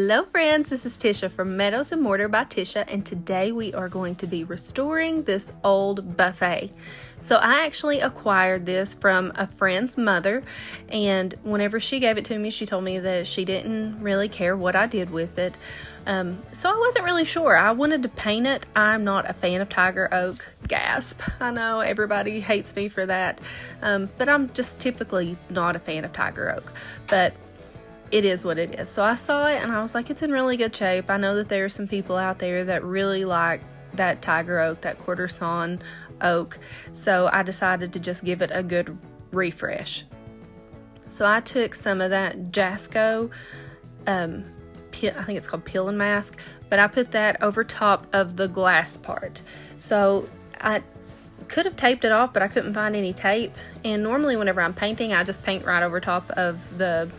Hello friends, this is Tisha from Meadows and Mortar by Tisha, and today we are going to be restoring this old buffet. So I actually acquired this from a friend's mother, and whenever she gave it to me, she told me that she didn't really care what I did with it. So I wasn't really sure. I wanted to paint it. I'm not a fan of tiger oak. Gasp. I know everybody hates me for that, but I'm just typically not a fan of tiger oak. But it is what it is. So I saw it and I was like, it's in really good shape. I know that there are some people out there that really like that tiger oak, that quarter sawn oak. So I decided to just give it a good refresh. So I took some of that Jasco, I think it's called Peel and Mask, but I put that over top of the glass part. So I could have taped it off, but I couldn't find any tape. And normally whenever I'm painting, I just paint right over top of the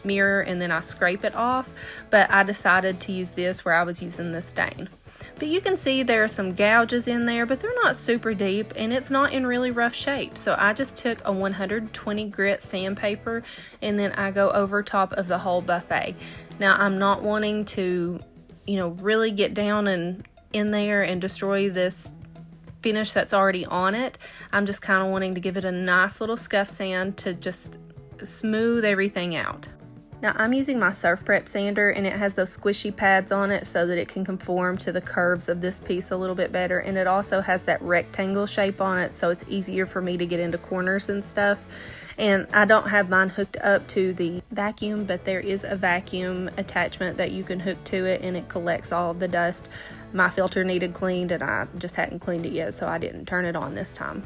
mirror and then I scrape it off, but I decided to use this where I was using the stain. But you can see there are some gouges in there, but they're not super deep and it's not in really rough shape. So I just took a 120 grit sandpaper and then I go over top of the whole buffet. Now I'm not wanting to, really get down and in there and destroy this finish that's already on it. I'm just kind of wanting to give it a nice little scuff sand to just smooth everything out. Now I'm using my Surf Prep sander and it has those squishy pads on it so that it can conform to the curves of this piece a little bit better, and it also has that rectangle shape on it so it's easier for me to get into corners and stuff. And I don't have mine hooked up to the vacuum, but there is a vacuum attachment that you can hook to it and it collects all of the dust. My filter needed cleaned and I just hadn't cleaned it yet, so I didn't turn it on this time.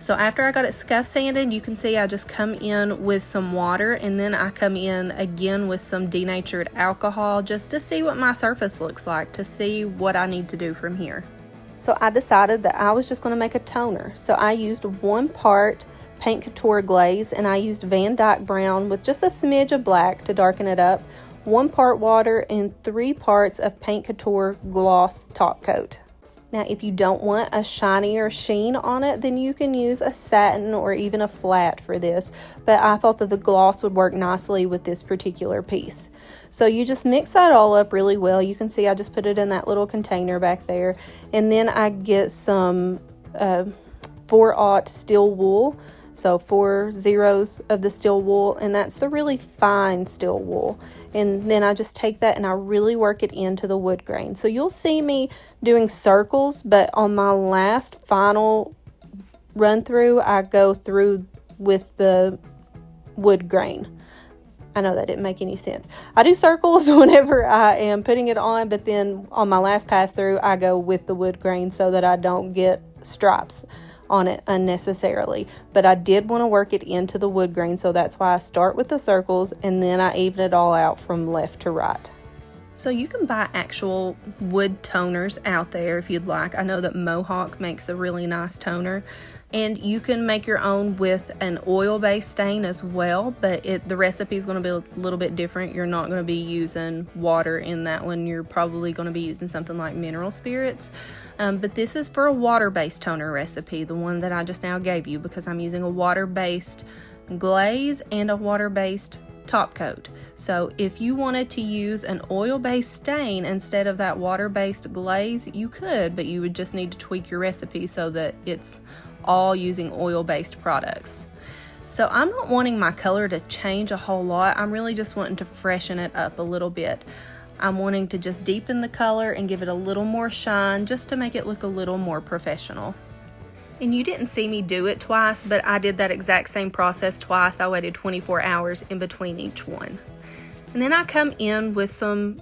So after I got it scuff sanded, you can see I just come in with some water and then I come in again with some denatured alcohol just to see what my surface looks like, to see what I need to do from here. So I decided that I was just going to make a toner. So I used 1 part Paint Couture Glaze and I used Dyke Brown with just a smidge of black to darken it up, 1 part water, and 3 parts of Paint Couture Gloss Topcoat. Now if you don't want a shinier sheen on it, then you can use a satin or even a flat for this, but I thought that the gloss would work nicely with this particular piece. So you just mix that all up really well. You can see I just put it in that little container back there, and then I get some 4/0 steel wool. So 4 zeros of the steel wool, and that's the really fine steel wool. And then I just take that and I really work it into the wood grain. So you'll see me doing circles, but on my last final run through, I go through with the wood grain. I know that didn't make any sense. I do circles whenever I am putting it on, but then on my last pass through, I go with the wood grain so that I don't get stripes on it unnecessarily. But I did want to work it into the wood grain, so that's why I start with the circles and then I even it all out from left to right. So you can buy actual wood toners out there if you'd like. I know that Mohawk makes a really nice toner, and you can make your own with an oil-based stain as well, but the recipe is going to be a little bit different. You're not going to be using water in that one. You're probably going to be using something like mineral spirits. But this is for a water-based toner recipe, the one that I just now gave you, because I'm using a water-based glaze and a water-based top coat. So if you wanted to use an oil-based stain instead of that water-based glaze, you could, but you would just need to tweak your recipe so that it's all using oil-based products. So I'm not wanting my color to change a whole lot. I'm really just wanting to freshen it up a little bit. I'm wanting to just deepen the color and give it a little more shine just to make it look a little more professional. And you didn't see me do it twice, but I did that exact same process twice. I waited 24 hours in between each one. And then I come in with some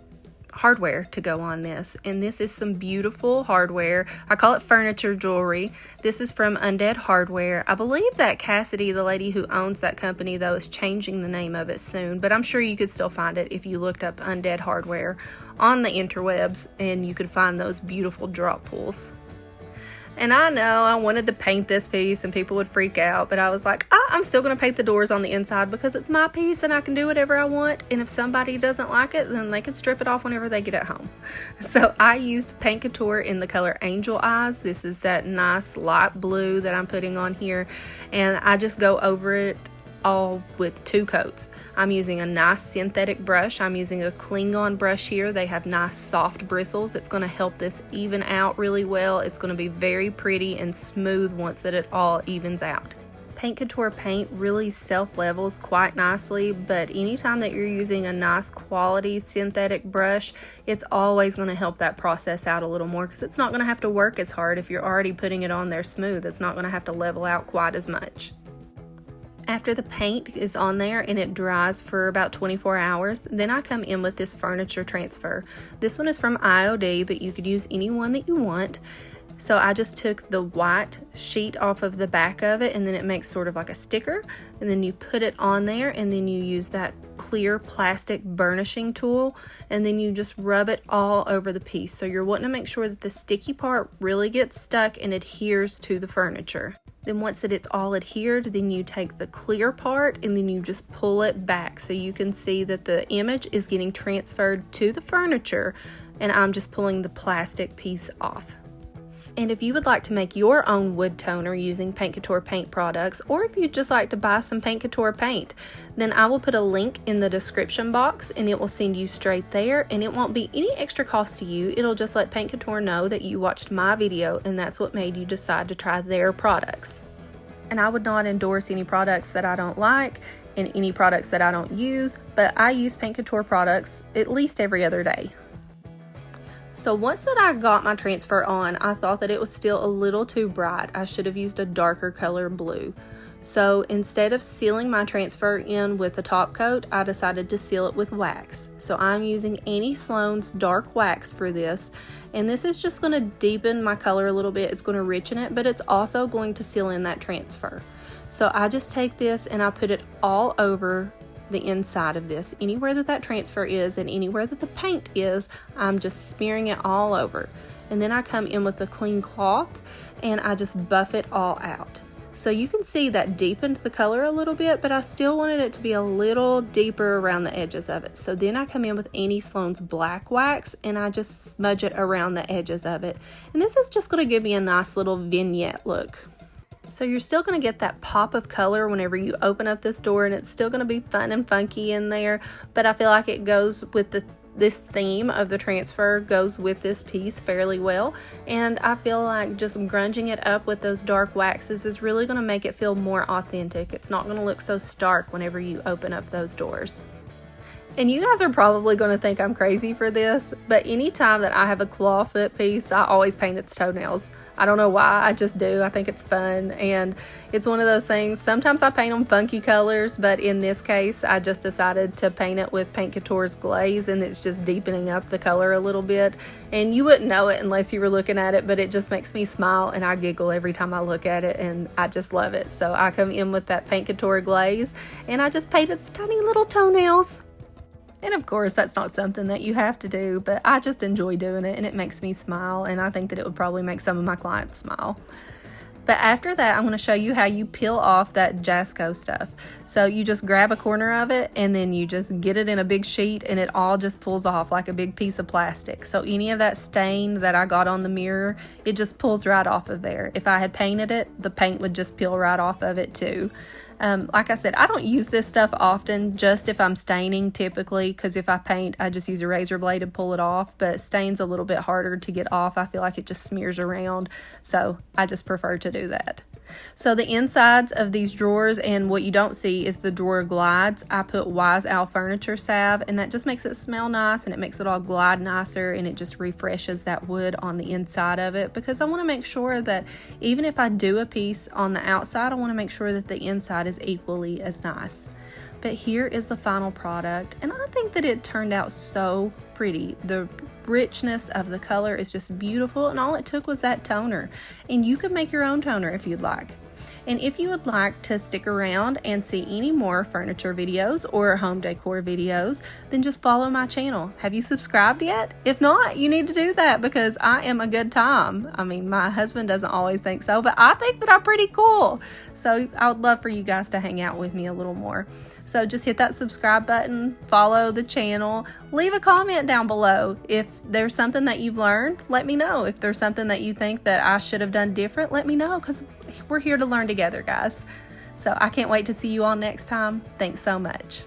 hardware to go on this, and this is some beautiful hardware. I call it furniture jewelry. This is from Undead Hardware. I believe that Cassidy, the lady who owns that company, though, is changing the name of it soon, but I'm sure you could still find it if you looked up Undead Hardware on the interwebs, and you could find those beautiful drop pulls. And I know I wanted to paint this piece and people would freak out, but I was like, I'm still going to paint the doors on the inside because it's my piece and I can do whatever I want. And if somebody doesn't like it, then they can strip it off whenever they get it home. So I used Paint Couture in the color Angel Eyes. This is that nice light blue that I'm putting on here. And I just go over it all with 2 coats. I'm using a nice synthetic brush. I'm using a Klingon brush here. They have nice soft bristles. It's going to help this even out really well. It's going to be very pretty and smooth once it all evens out. Paint Couture Paint really self-levels quite nicely, but anytime that you're using a nice quality synthetic brush, it's always going to help that process out a little more because it's not going to have to work as hard if you're already putting it on there smooth. It's not going to have to level out quite as much. After the paint is on there and it dries for about 24 hours, then I come in with this furniture transfer. This one is from IOD, but you could use any one that you want. So I just took the white sheet off of the back of it, and then it makes sort of like a sticker, and then you put it on there, and then you use that clear plastic burnishing tool, and then you just rub it all over the piece. So you're wanting to make sure that the sticky part really gets stuck and adheres to the furniture. Then once it's all adhered, then you take the clear part and then you just pull it back so you can see that the image is getting transferred to the furniture, and I'm just pulling the plastic piece off. And if you would like to make your own wood toner using Paint Couture Paint products, or if you'd just like to buy some Paint Couture Paint, then I will put a link in the description box and it will send you straight there, and it won't be any extra cost to you. It'll just let Paint Couture know that you watched my video and that's what made you decide to try their products. And I would not endorse any products that I don't like and any products that I don't use, but I use Paint Couture products at least every other day. So once that I got my transfer on, I thought that it was still a little too bright. I should have used a darker color blue. So instead of sealing my transfer in with a top coat, I decided to seal it with wax. So I'm using Annie Sloan's dark wax for this, and this is just going to deepen my color a little bit. It's going to richen it, but it's also going to seal in that transfer. So I just take this and I put it all over the inside of this. Anywhere that transfer is and anywhere that the paint is, I'm just smearing it all over. And then I come in with a clean cloth and I just buff it all out. So you can see that deepened the color a little bit, but I still wanted it to be a little deeper around the edges of it. So then I come in with Annie Sloan's black wax and I just smudge it around the edges of it. And this is just going to give me a nice little vignette look. So you're still going to get that pop of color whenever you open up this door, and it's still going to be fun and funky in there, but I feel like it goes with this theme of the transfer goes with this piece fairly well, and I feel like just grunging it up with those dark waxes is really going to make it feel more authentic. It's not going to look so stark whenever you open up those doors. And you guys are probably going to think I'm crazy for this, but anytime that I have a claw foot piece, I always paint its toenails. I don't know why, I just do. I think it's fun, and it's one of those things. Sometimes I paint them funky colors, but in this case, I just decided to paint it with Paint Couture's Glaze, and it's just deepening up the color a little bit. And you wouldn't know it unless you were looking at it, but it just makes me smile, and I giggle every time I look at it, and I just love it. So I come in with that Paint Couture Glaze, and I just paint its tiny little toenails. And of course, that's not something that you have to do, but I just enjoy doing it and it makes me smile, and I think that it would probably make some of my clients smile. But after that, I'm going to show you how you peel off that Jasco stuff. So you just grab a corner of it and then you just get it in a big sheet and it all just pulls off like a big piece of plastic. So any of that stain that I got on the mirror, it just pulls right off of there. If I had painted it, the paint would just peel right off of it too. Like I said, I don't use this stuff often, just if I'm staining typically, because if I paint, I just use a razor blade to pull it off, but stain's a little bit harder to get off. I feel like it just smears around, so I just prefer to do that. So the insides of these drawers, and what you don't see is the drawer glides. I put Wise Owl furniture salve, and that just makes it smell nice and it makes it all glide nicer, and it just refreshes that wood on the inside of it, because I want to make sure that even if I do a piece on the outside, I want to make sure that the inside is equally as nice. But here is the final product, and I think that it turned out so pretty. The richness of the color is just beautiful, and all it took was that toner, and you can make your own toner if you'd like. And if you would like to stick around and see any more furniture videos or home decor videos, then just follow my channel. Have you subscribed yet? If not, you need to do that, because I am a good time. I mean, my husband doesn't always think so, but I think that I'm pretty cool. So I would love for you guys to hang out with me a little more. So just hit that subscribe button, follow the channel, leave a comment down below. If there's something that you've learned, let me know. If there's something that you think that I should have done different, let me know, because we're here to learn together, guys. So I can't wait to see you all next time. Thanks so much.